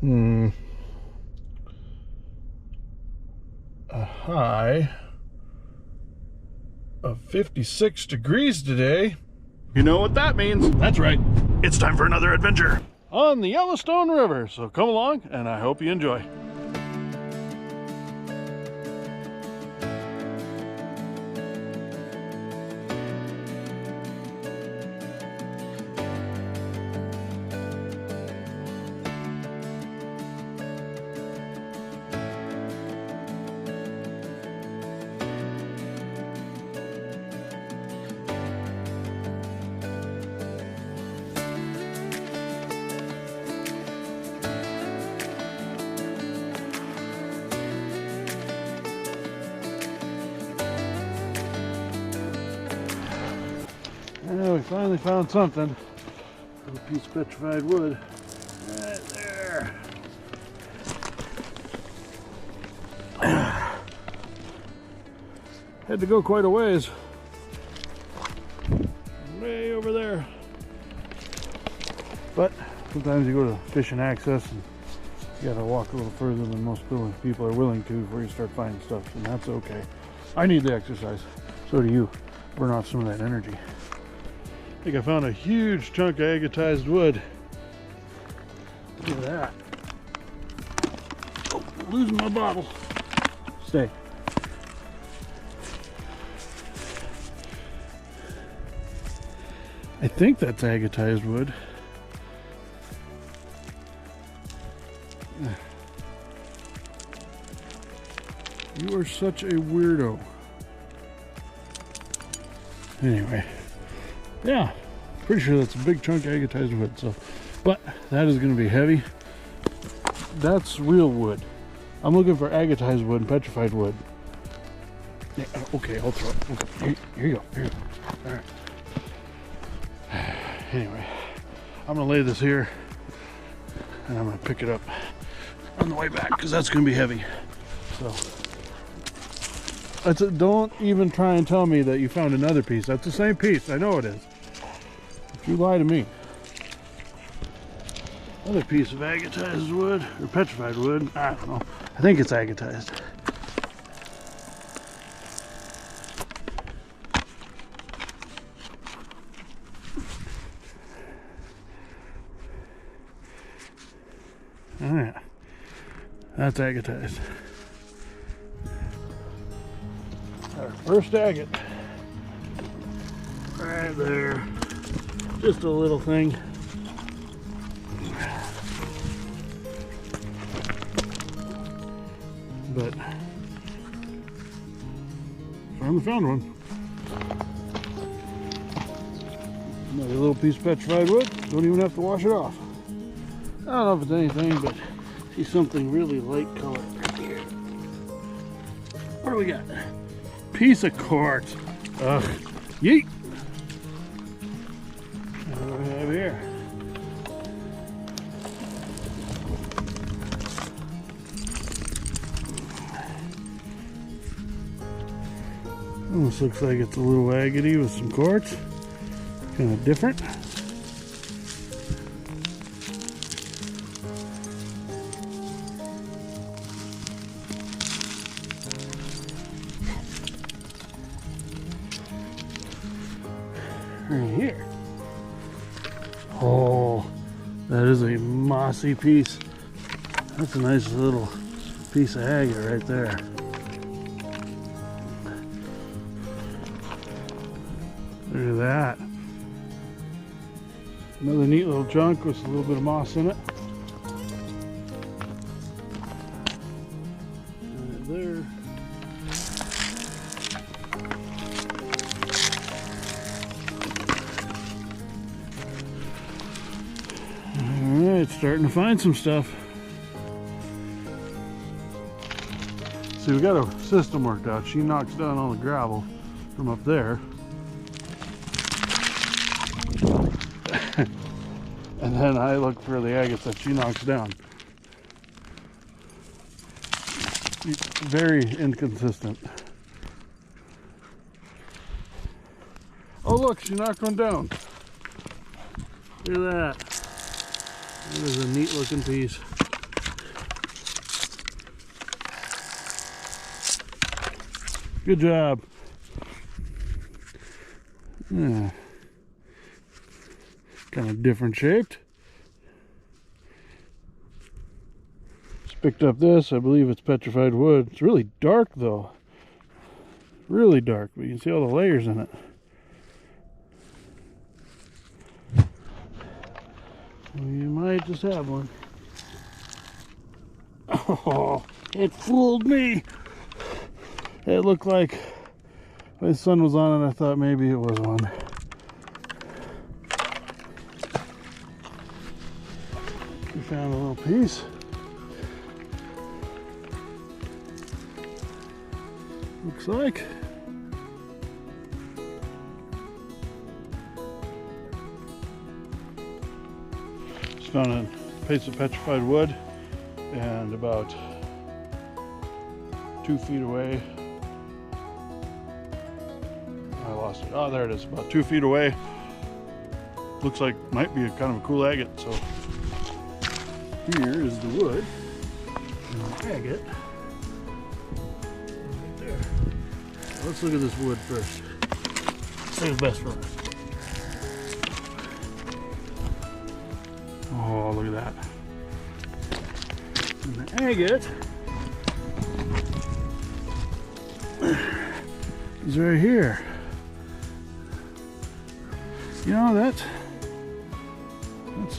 A high of 56 degrees today. You know what that means? That's right. It's time for another adventure on the Yellowstone River. So come along and I hope you enjoy. Well, we finally found something. A little piece of petrified wood. Right there. Had to go quite a ways. Way over there. But sometimes you go to fishing access and you gotta walk a little further than most people are willing to before you start finding stuff, and that's okay. I need the exercise. So do you. Burn off some of that energy. I think I found a huge chunk of agatized wood. Look at that. Oh, losing my bottle. Stay. I think that's agatized wood. You are such a weirdo. Anyway. Yeah, pretty sure that's a big chunk of agatized wood. So, but that is going to be heavy. That's real wood. I'm looking for agatized wood and petrified wood. Yeah, okay, I'll throw it. Okay, here you go. Here you go. All right. Anyway, I'm going to lay this here, and I'm going to pick it up on the way back because that's going to be heavy. So. Don't even try and tell me that you found another piece. That's the same piece. I know it is. If you lie to me. Another piece of agatized wood, or petrified wood. I don't know. I think it's agatized. Oh yeah. That's agatized. Our first agate. Right there. Just a little thing. But finally found one. Another little piece of petrified wood. Don't even have to wash it off. I don't know if it's anything, but see something really light color right here. What do we got? Piece of quartz. Ugh. Yeet. What do we have here? Almost looks like it's a little agate with some quartz. Kind of different. Right here. Oh, that is a mossy piece. That's a nice little piece of agate right there. Look at that. Another neat little chunk with a little bit of moss in it. Right there. Alright, starting to find some stuff. See, we got a system worked out. She knocks down all the gravel from up there. And then I look for the agates that she knocks down. Very inconsistent. Oh look, she knocked one down. Look at that. That is a neat looking piece. Good job. Yeah. Kind of different shaped. Just picked up this. I believe it's petrified wood. It's really dark though. Really dark, but you can see all the layers in it. You might just have one. Oh, it fooled me. It looked like the sun was on it. I thought maybe it was one. We found a little piece. Looks like. Just found a piece of petrified wood, and about 2 feet away, I lost it. Oh, there it is. About 2 feet away. Looks like might be a kind of a cool agate. So here is the wood and the agate. Right there. Let's look at this wood first. Save the best for us. Oh, look at that. And the agate is right here. You know, that's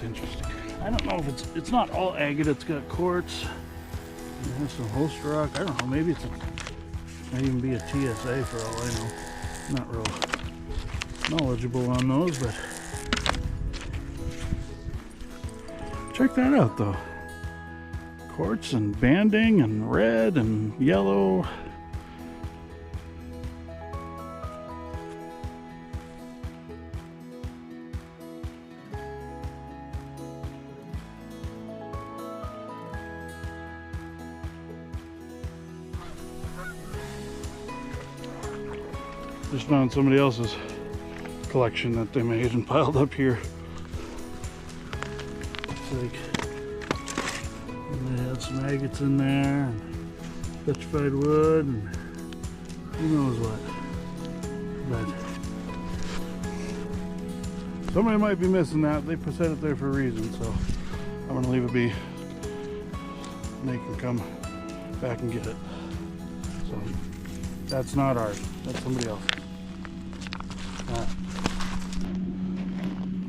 interesting. I don't know if it's not all agate. It's got quartz. It has some host rock. I don't know. Maybe it might even be a TSA for all I know. I'm not real knowledgeable on those, but check that out though. Quartz and banding and red and yellow. Just found somebody else's collection that they made and piled up here. Looks like they had some agates in there, and petrified wood, and who knows what. But somebody might be missing that. They set it there for a reason, so I'm gonna leave it be. And they can come back and get it. So that's not ours. That's somebody else's.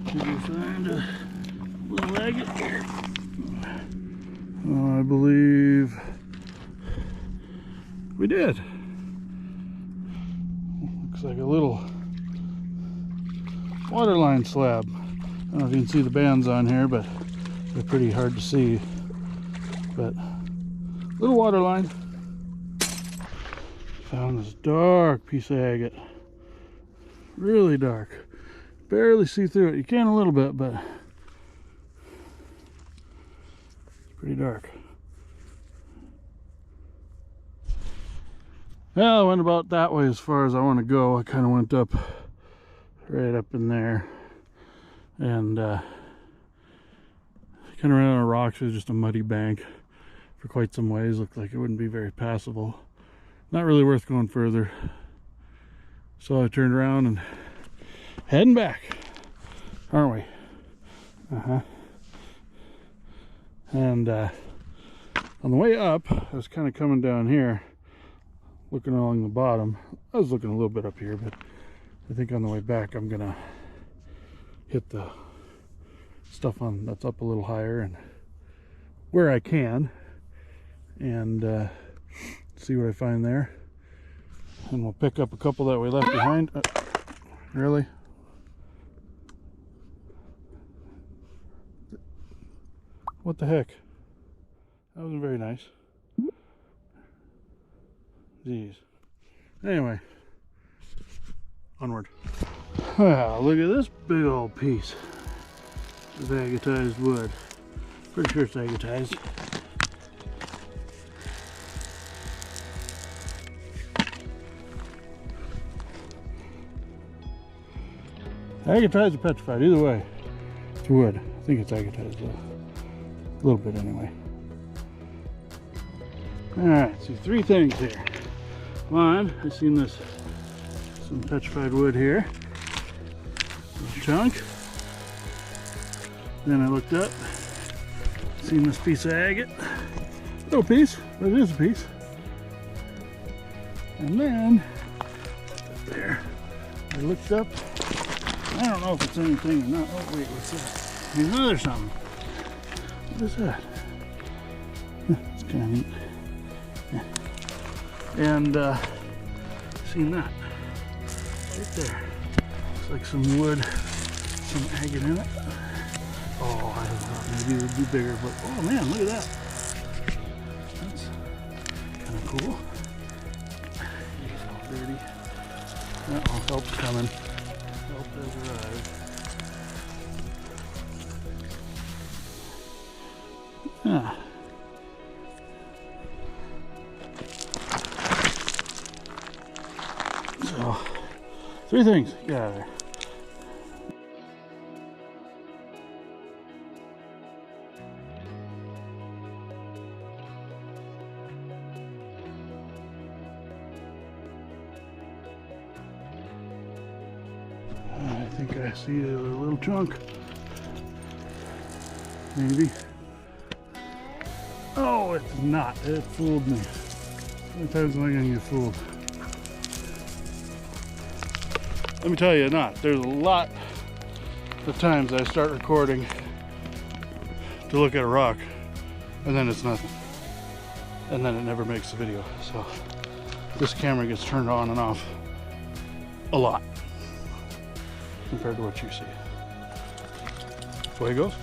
Did we find a little agate here? I believe we did. Looks like a little waterline slab. I don't know if you can see the bands on here, but they're pretty hard to see. But little waterline. Found this dark piece of agate. Really dark. Barely see through it. You can a little bit, but it's pretty dark. Well, I went about that way as far as I want to go. I kind of went up, right up in there, and kind of ran on a rock. So it was just a muddy bank for quite some ways. Looked like it wouldn't be very passable. Not really worth going further. So I turned around and heading back, aren't we? And on the way up, I was kind of coming down here, looking along the bottom. I was looking a little bit up here, but I think on the way back I'm gonna hit the stuff on that's up a little higher and where I can, and see what I find there. And we'll pick up a couple that we left behind. Really? What the heck? That wasn't very nice. Jeez. Anyway, onward. Wow, look at this big old piece of agatized wood. Pretty sure it's agatized. Agatized or petrified, either way, it's wood. I think it's agatized though. A little bit anyway. Alright, so 3 things here. Come on, I seen this, some petrified wood here. Little chunk. Then I looked up, seen this piece of agate. Little piece, but it is a piece. And then, there, I looked up. I don't know if it's anything or not. Oh wait, what's that? There's another something. What is that? It's kind of neat. Yeah. And seen that right there. Looks like some wood, some agate in it. Oh, I thought maybe it would be bigger, but oh man, look at that. That's kind of cool. It's all dirty. Oh, help's coming. Help has arrived. Yeah. So, 3 things. Get out of there. I think I see a little chunk. Maybe. Oh, it's not. It fooled me. How many times am I going to get fooled? Let me tell you, not. There's a lot of times I start recording to look at a rock, and then it's nothing. And then it never makes the video. So this camera gets turned on and off a lot compared to what you see. That's the way it goes.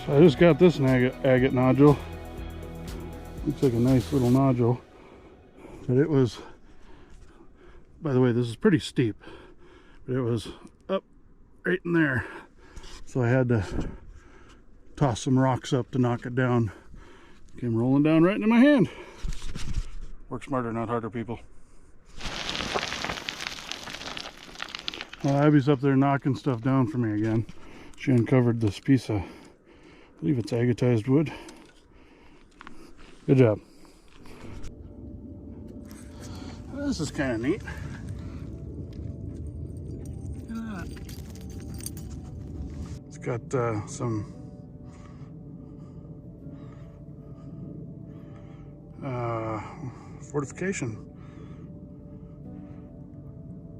So I just got this agate nodule. Looks like a nice little nodule. But it was, by the way, this is pretty steep. But it was up right in there. So I had to toss some rocks up to knock it down. Came rolling down right into my hand. Work smarter, not harder, people. Well, Abby's up there knocking stuff down for me again. She uncovered this piece of, I believe it's agatized wood. Good job. This is kind of neat. Look at that. It's got some fortification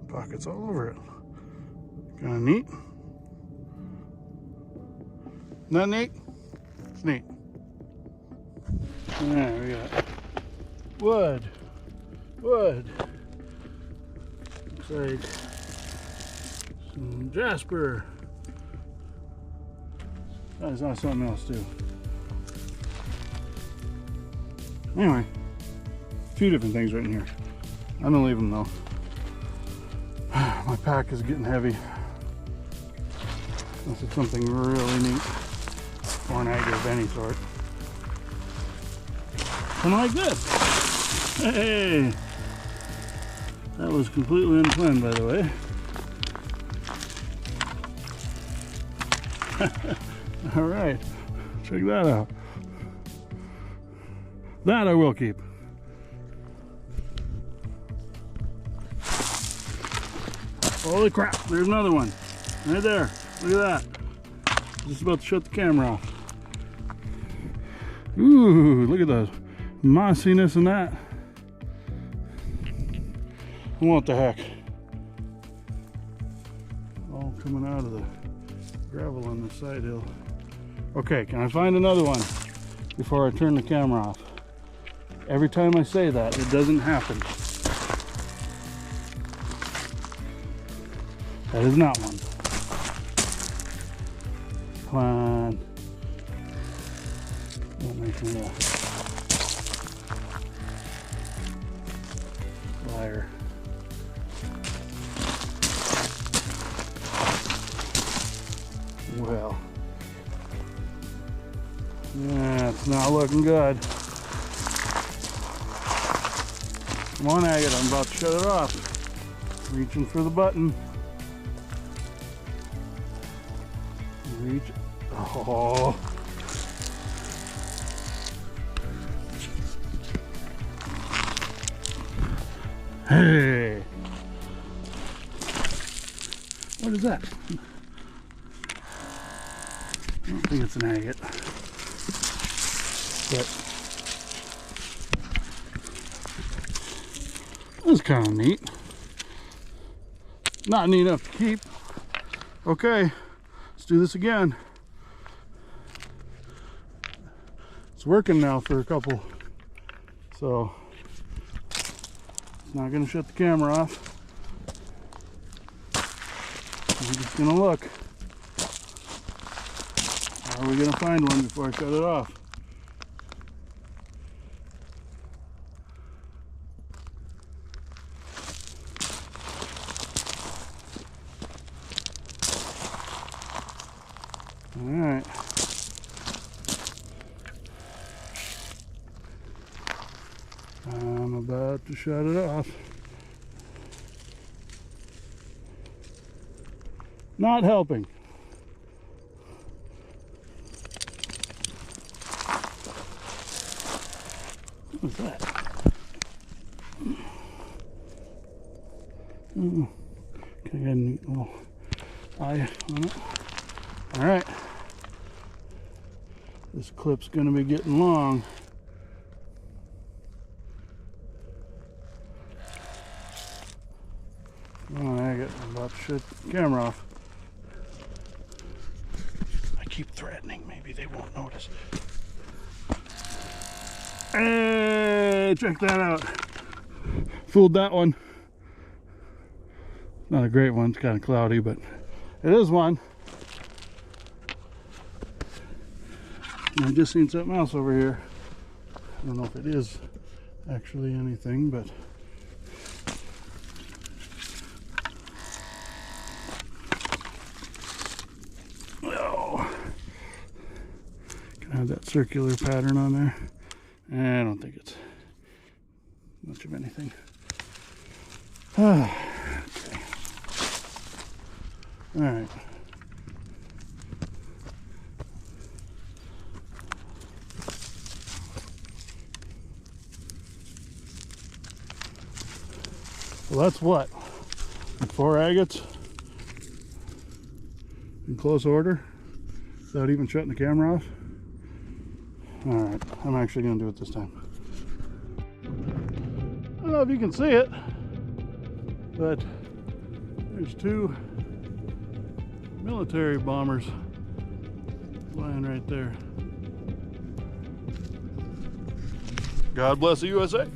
pockets all over it. Kind of neat. Not neat? It's neat. There we got wood. Wood. Looks like some jasper. I saw something else too. Anyway, a few different things right in here. I'm gonna leave them though. My pack is getting heavy. Unless it's something really neat or an agate of any sort. Kind of like this. Hey! That was completely unplanned, by the way. All right, check that out. That I will keep. Holy crap, there's another one. Right there, look at that. Just about to shut the camera off. Ooh, look at the mossiness in that. What the heck? All coming out of the gravel on the side hill. Okay, can I find another one before I turn the camera off? Every time I say that, it doesn't happen. That is not one. Come on. Don't make me a liar. Well, yeah, it's not looking good. Come on, agate, I'm about to shut it off. Reaching for the button. Reach. Oh. Hey! What is that? I don't think it's an agate. But that's kind of neat. Not neat enough to keep. Okay, let's do this again. It's working now for a couple, so it's not going to shut the camera off. I'm just going to look. Are we going to find one before I shut it off? Alright. I'm about to shut it off. Not helping. What's that? Oh, okay, got a neat little eye on it. Alright. This clip's gonna be getting long. Oh, agate. I'm about to shut the camera off. I keep threatening. Maybe they won't notice. Hey, check that out. Fooled that one. Not a great one. It's kind of cloudy, but it is one. And I just seen something else over here. I don't know if it is actually anything, but oh, can I have that circular pattern on there? I don't think it's much of anything. Okay. All right. Well, that's what? 4 agates in close order without even shutting the camera off. All right, I'm actually going to do it this time. I don't know if you can see it, but there's 2 military bombers flying right there. God bless the USA.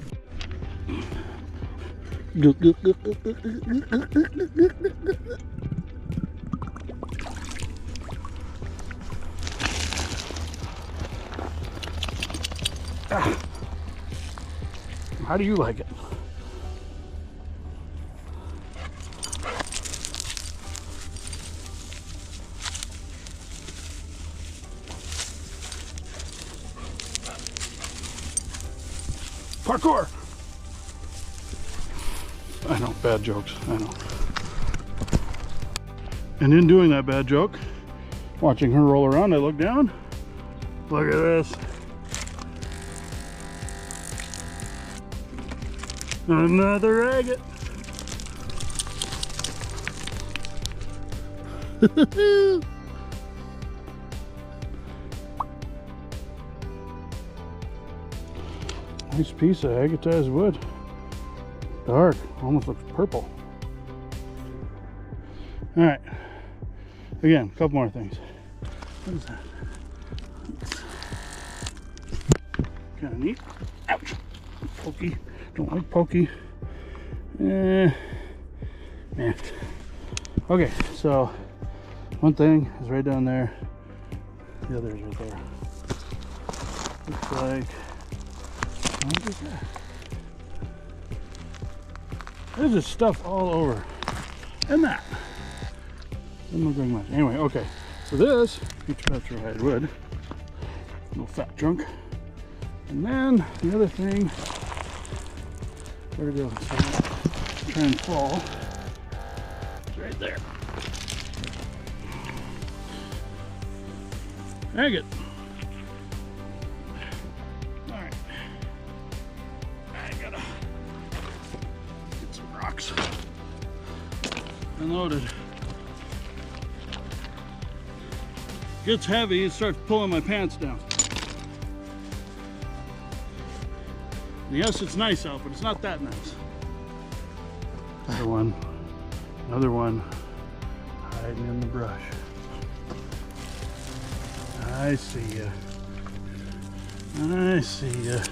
How do you like it? Parkour! I know, bad jokes, I know. And in doing that bad joke, watching her roll around, I look down. Look at this. Another agate. Nice piece of agatized wood. Dark, almost looks purple. All right, again, a couple more things. What is that? Kind of neat. Ouch, pokey. Don't like pokey. Yeah. Okay, so one thing is right down there. The other is right there. Looks like, what is that? There's just stuff all over. And that. I'm not going much. Anyway, okay. So this is petrified wood. Little fat chunk. And then the other thing, where to go? So try and fall. It's right there. Agate. Alright. I gotta get unloaded. Gets heavy, it starts pulling my pants down. And yes, it's nice out, but it's not that nice. Another one hiding in the brush. I see ya. I see ya.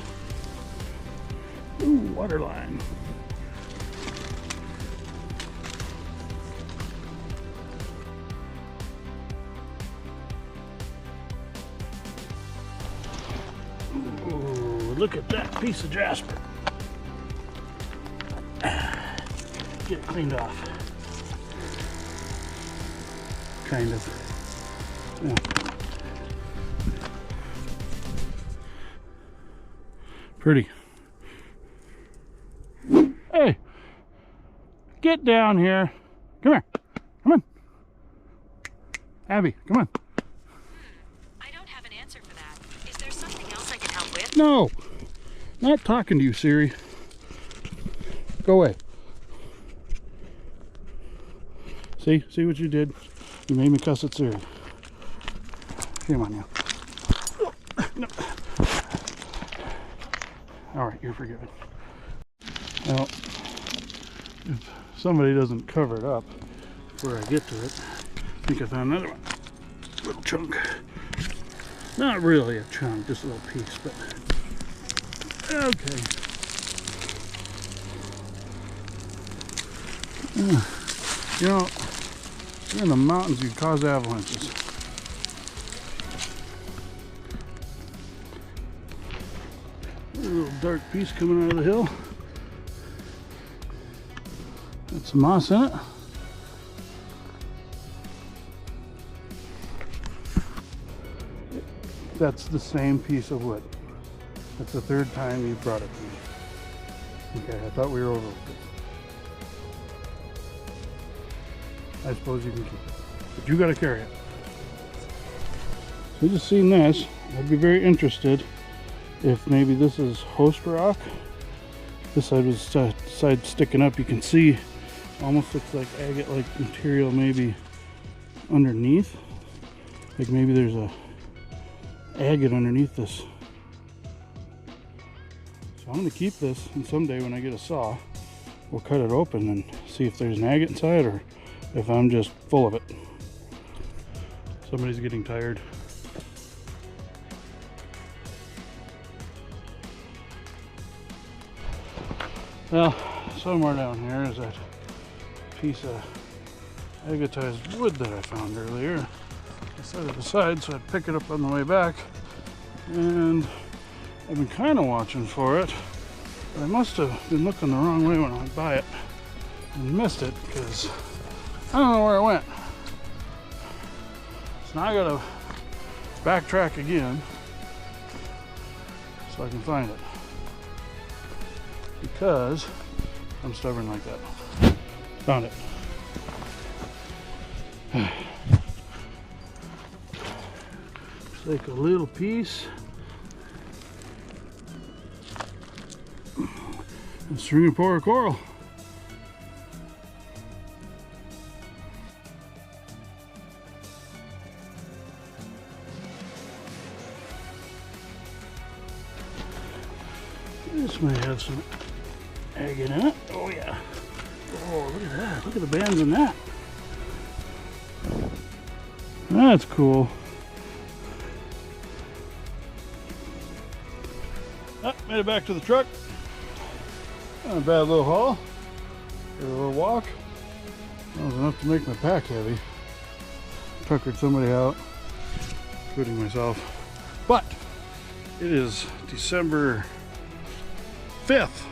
Ooh, water line. Ooh, look at that piece of jasper. Get it cleaned off. Kind of. Yeah. Pretty. Hey, get down here. Come here. Come on. Abby, come on. I don't have an answer for that. Is there something else I can help with? No, not talking to you, Siri. Go away. See what you did? You made me cuss at Siri. Shame on you. No. All right, you're forgiven. Well, if somebody doesn't cover it up before I get to it, I think I found another one. Little chunk. Not really a chunk, just a little piece, but okay. You know, in the mountains, you cause avalanches. A little dark piece coming out of the hill. Got some moss in it. That's the same piece of wood. That's the third time you brought it to me. Okay, I thought we were over with this. I suppose you can keep it, but you got to carry it. So just seen this. I'd be very interested if maybe this is host rock. This side was side sticking up. You can see almost looks like agate-like material maybe underneath. Like maybe there's a agate underneath this. So I'm going to keep this, and someday when I get a saw, we'll cut it open and see if there's an agate inside or if I'm just full of it. Somebody's getting tired. Well, somewhere down here is that piece of agatized wood that I found earlier. I set it aside so I'd pick it up on the way back, and I've been kind of watching for it, but I must have been looking the wrong way when I went by it and missed it because I don't know where it went. So now I gotta backtrack again so I can find it, because I'm stubborn like that. Found it. It's like a little piece. A string of coral. This may have some agate in it. Oh yeah. Oh, look at that. Look at the bands in that. That's cool. Oh, made it back to the truck. Not a bad little haul. Did a little walk. That was enough to make my pack heavy. Tuckered somebody out, including myself. But it is December 5th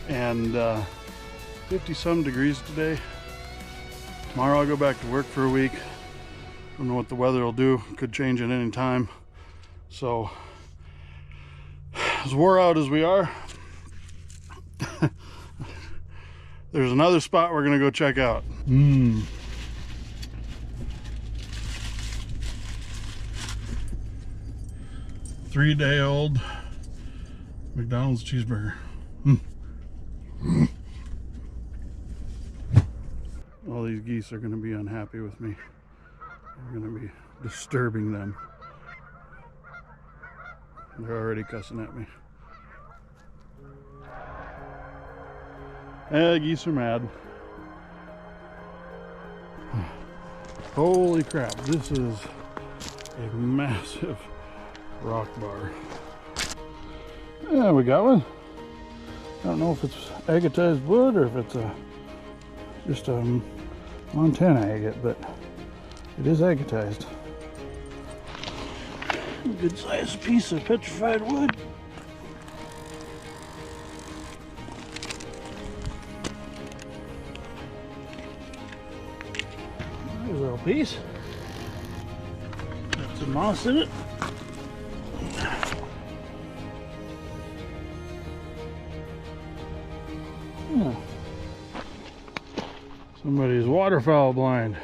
and 50 some degrees today. Tomorrow I'll go back to work for a week. Don't know what the weather will do. Could change at any time. So as wore out as we are, there's another spot we're gonna go check out. 3-day-old McDonald's cheeseburger. all these geese are going to be unhappy with me. I'm going to be disturbing them. They're already cussing at me. Geese are mad. Holy crap, this is a massive rock bar. Yeah, we got one. I don't know if it's agatized wood or if it's just a Montana agate, but it is agatized. A good sized piece of petrified wood. There's a little piece. Got some moss in it. Yeah. Somebody's waterfowl blind,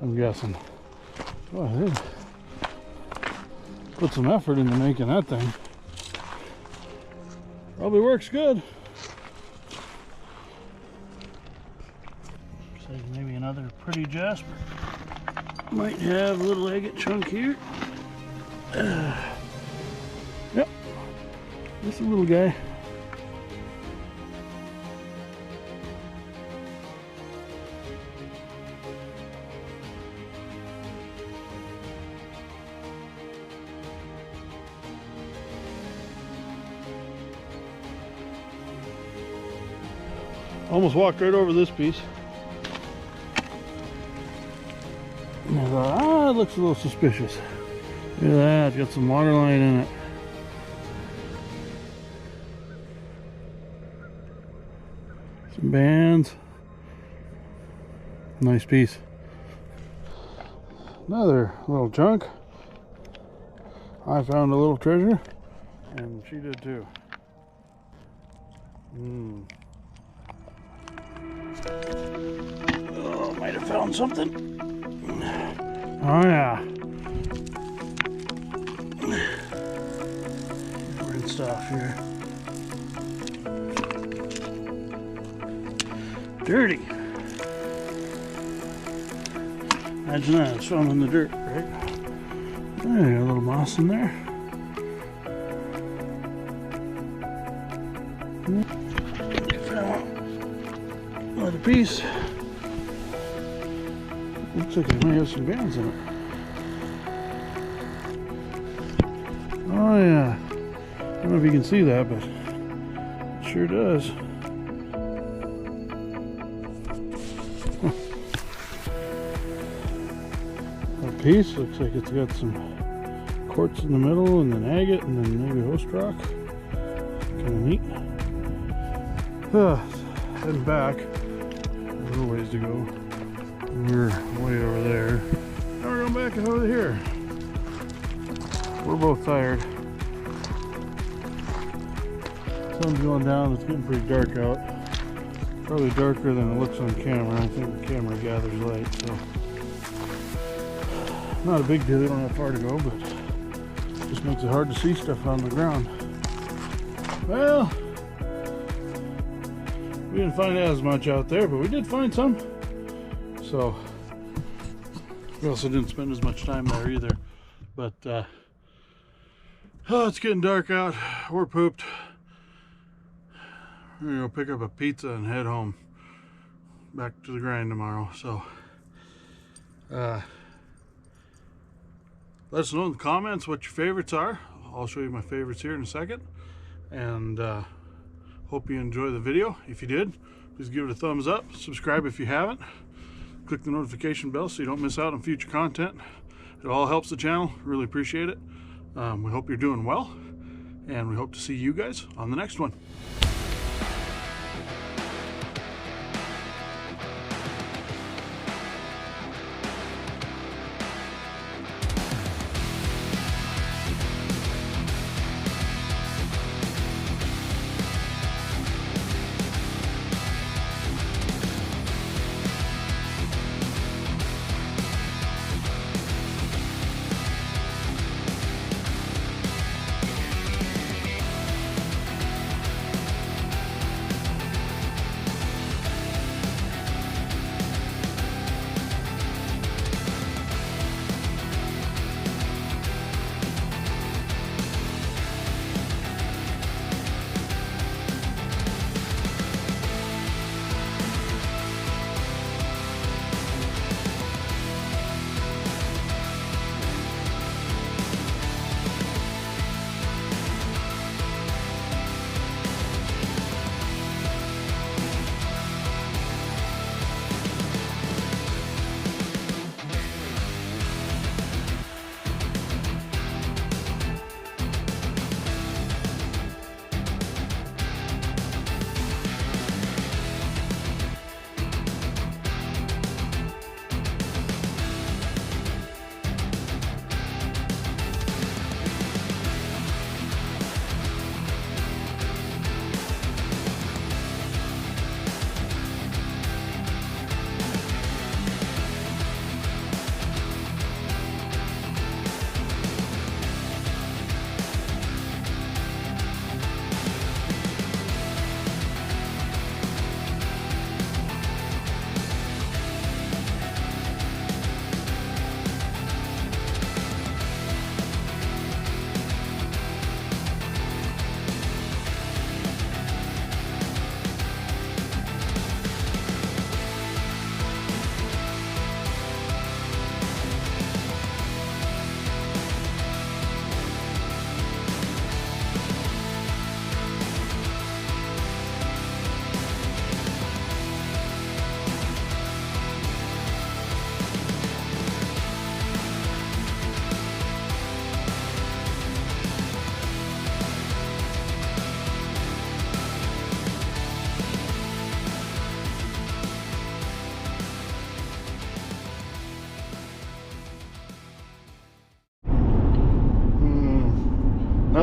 I'm guessing. Well, they put some effort into making that thing. Probably works good. Looks like maybe another pretty jasper. Might have a little agate chunk here. Yep, just a little guy. Almost walked right over this piece. And I thought, it looks a little suspicious. Look at that, it's got some water line in it. Some bands. Nice piece. Another little chunk. I found a little treasure, and she did too. Oh, might have found something. Oh yeah. Rinsed off here. Dirty. Imagine that, it's found in the dirt, right? There, a little moss in there. Another piece. Looks like it may have some bands in it. Oh yeah. I don't know if you can see that, but it sure does. That piece looks like it's got some quartz in the middle and then agate and then maybe host rock. Kind of neat. Heading back. A little ways to go. We're way over there. Now we're going back over here. We're both tired. Sun's going down. It's getting pretty dark out. Probably darker than it looks on camera. I think the camera gathers light, so not a big deal. We don't have far to go, but it just makes it hard to see stuff on the ground. Well, we didn't find as much out there, but we did find some. So we also didn't spend as much time there either. But oh, it's getting dark out. We're pooped. We're gonna go pick up a pizza and head home. Back to the grind tomorrow. So let us know in the comments what your favorites are. I'll show you my favorites here in a second. And hope you enjoy the video. If you did, please give it a thumbs up. Subscribe if you haven't. Click the notification bell so you don't miss out on future content. It all helps the channel. Really appreciate it. We hope you're doing well, and we hope to see you guys on the next one.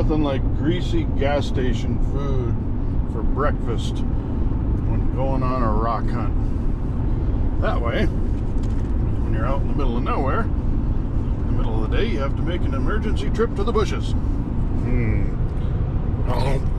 Nothing like greasy gas station food for breakfast when going on a rock hunt. That way, when you're out in the middle of nowhere, in the middle of the day, you have to make an emergency trip to the bushes. Oh.